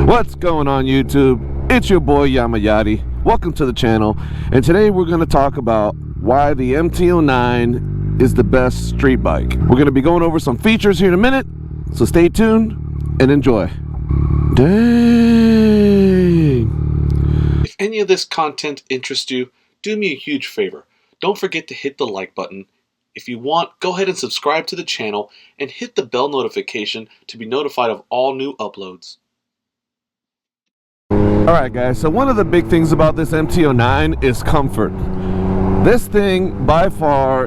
What's going on YouTube? It's your boy Yamayati. Welcome to the channel, and today we're going to talk about why the MT09 is the best street bike. We're going to be going over some features here in a minute, so stay tuned and enjoy. Dang! If any of this content interests you, do me a huge favor. Don't forget to hit the like button. If you want, go ahead and subscribe to the channel and hit the bell notification to be notified of all new uploads. Alright guys, so one of the big things about this MT09 is comfort. This thing by far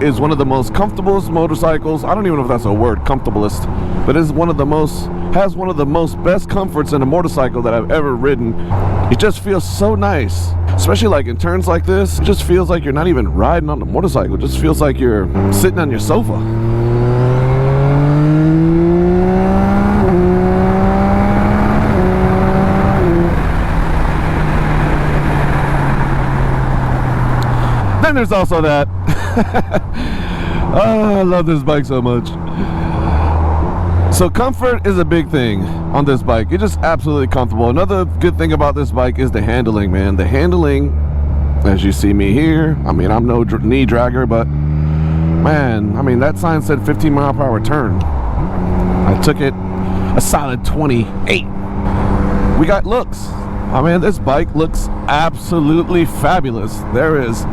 is one of the most comfortablest motorcycles. I don't even know if that's a word, comfortablest, but has one of the most best comforts in a motorcycle that I've ever ridden. It just feels so nice, especially like in turns like this. It just feels like you're not even riding on the motorcycle. It just feels like you're sitting on your sofa. Then there's also that. Oh, I love this bike so much. So comfort is a big thing on this bike. It's just absolutely comfortable. Another good thing about this bike is the handling, man. The handling, as you see me here, I mean, I'm no knee dragger, but man, I mean, that sign said 15 mile per hour turn. I took it a solid 28. We got looks. I mean, this bike looks absolutely fabulous. There is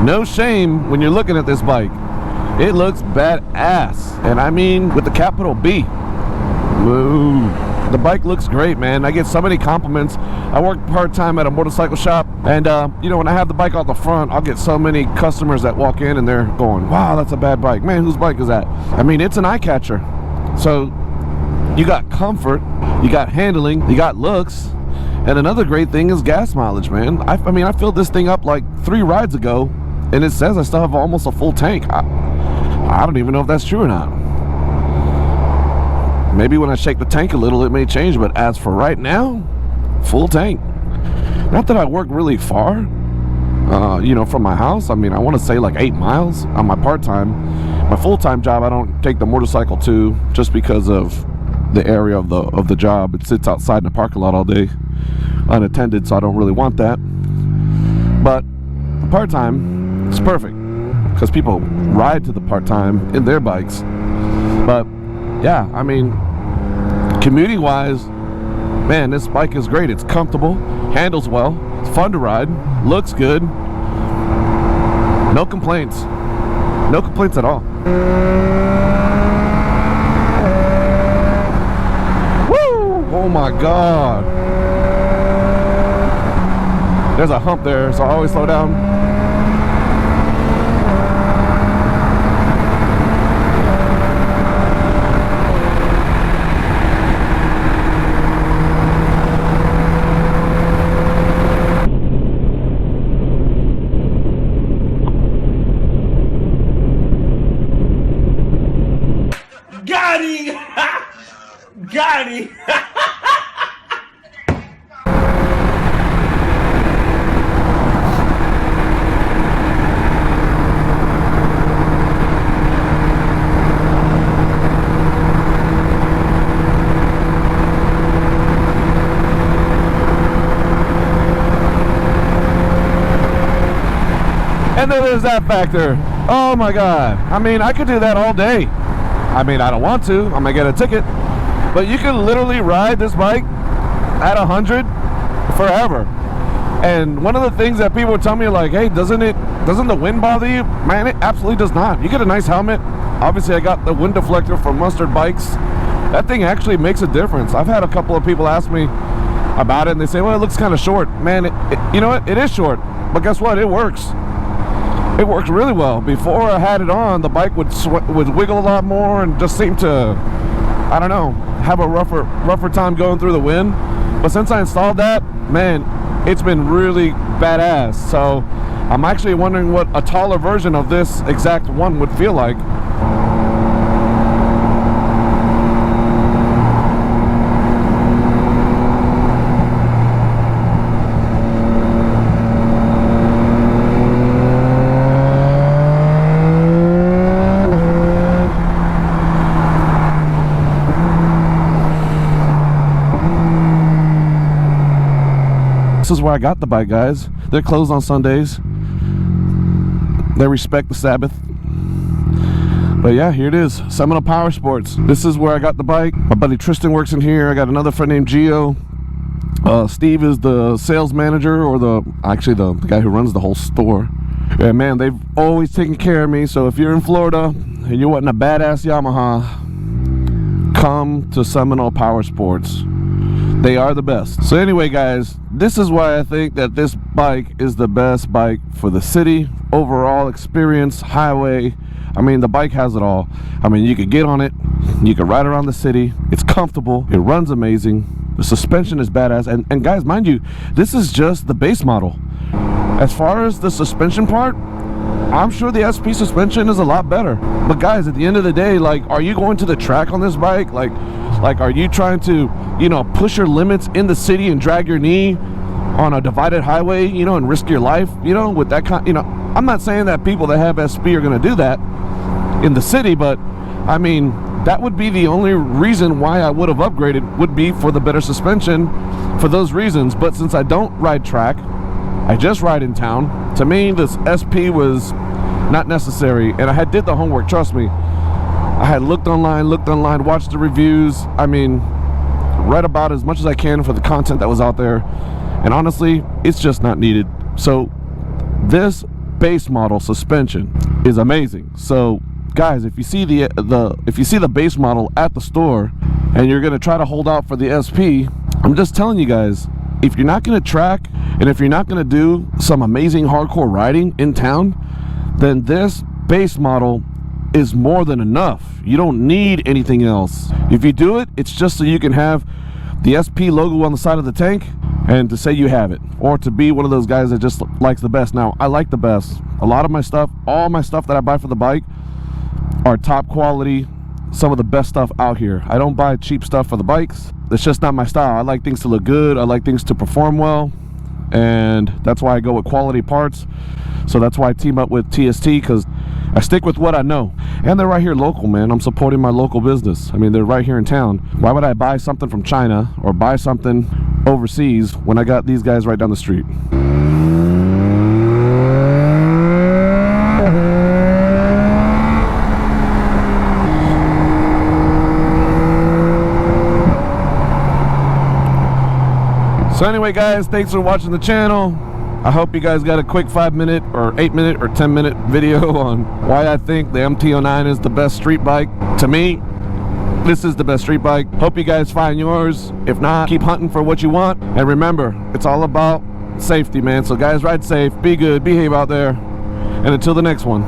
no shame when you're looking at this bike. It looks badass, and I mean with the capital B. Woo. The bike looks great, man. I get so many compliments. I work part-time at a motorcycle shop, and you know, when I have the bike out the front, I'll get so many customers that walk in and they're going, wow, that's a bad bike. Man, whose bike is that? I mean, it's an eye catcher. So you got comfort, you got handling, you got looks, and another great thing is gas mileage, man. I mean, I filled this thing up like 3 rides ago, and it says I still have almost a full tank. I don't even know if that's true or not. Maybe when I shake the tank a little, it may change, but as for right now, full tank. Not that I work really far, you know, from my house. I mean, I want to say like 8 miles on my part-time. My full-time job, I don't take the motorcycle to, just because of the area of the job. It sits outside in the parking lot all day, unattended, so I don't really want that. But the part-time, it's perfect, because people ride to the part-time in their bikes. But yeah, I mean, commuting wise, man, this bike is great. It's comfortable, handles well, it's fun to ride, looks good. No complaints at all. Woo! Oh my god, there's a hump there, so I always slow down. Got him! And then there's that factor. Oh my god. I mean, I could do that all day. I mean, I don't want to. I'm gonna get a ticket. But you can literally ride this bike at 100 forever. And one of the things that people tell me, like, hey, doesn't the wind bother you? Man, it absolutely does not. You get a nice helmet. Obviously, I got the wind deflector from Mustard Bikes. That thing actually makes a difference. I've had a couple of people ask me about it, and they say, well, it looks kind of short. Man, you know what? It is short. But guess what? It works. It works really well. Before I had it on, the bike would wiggle a lot more and just seem to, I don't know, have a rougher time going through the wind. But since I installed that, man, it's been really badass. So I'm actually wondering what a taller version of this exact one would feel like. This is where I got the bike, guys. They're closed on Sundays. They respect the Sabbath. But yeah, here it is, Seminole Power Sports. This is where I got the bike. My buddy Tristan works in here. I got another friend named Gio. Steve is the sales manager, or the guy who runs the whole store. Yeah, man, they've always taken care of me. So if you're in Florida and you're wanting a badass Yamaha, come to Seminole Power Sports. They are the best. So anyway, guys, this is why I think that this bike is the best bike for the city, overall experience, highway. I mean, the bike has it all. I mean, you could get on it, you could ride around the city, it's comfortable, it runs amazing, the suspension is badass, and guys, mind you, this is just the base model. As far as the suspension part, I'm sure the SP suspension is a lot better. But guys, at the end of the day, like, are you going to the track on this bike? Like are you trying to, you know, push your limits in the city and drag your knee on a divided highway, you know, and risk your life, you know, with that kind, you know, I'm not saying that people that have SP are going to do that in the city, but I mean, that would be the only reason why I would have upgraded, would be for the better suspension, for those reasons. But since I don't ride track, I just ride in town, to me this SP was not necessary, and I did the homework, trust me. I had looked online, watched the reviews, I mean, read about as much as I can for the content that was out there, and honestly, it's just not needed. So this base model suspension is amazing. So guys, if you see the base model at the store and you're gonna try to hold out for the SP, I'm just telling you guys, if you're not gonna track and if you're not gonna do some amazing hardcore riding in town, then this base model is more than enough. You don't need anything else. If you do it, it's just so you can have the SP logo on the side of the tank and to say you have it, or to be one of those guys that just likes the best. Now, I like the best. A lot of my stuff, all my stuff that I buy for the bike are top quality, some of the best stuff out here. I don't buy cheap stuff for the bikes. It's just not my style. I like things to look good. I like things to perform well, and that's why I go with quality parts. So that's why I team up with TST, because I stick with what I know. And they're right here local, man. I'm supporting my local business. I mean, they're right here in town. Why would I buy something from China or buy something overseas when I got these guys right down the street? So anyway, guys, thanks for watching the channel. I hope you guys got a quick 5-minute or 8-minute or 10-minute video on why I think the MT09 is the best street bike. To me, this is the best street bike. Hope you guys find yours. If not, keep hunting for what you want. And remember, it's all about safety, man. So guys, ride safe, be good, behave out there. And until the next one.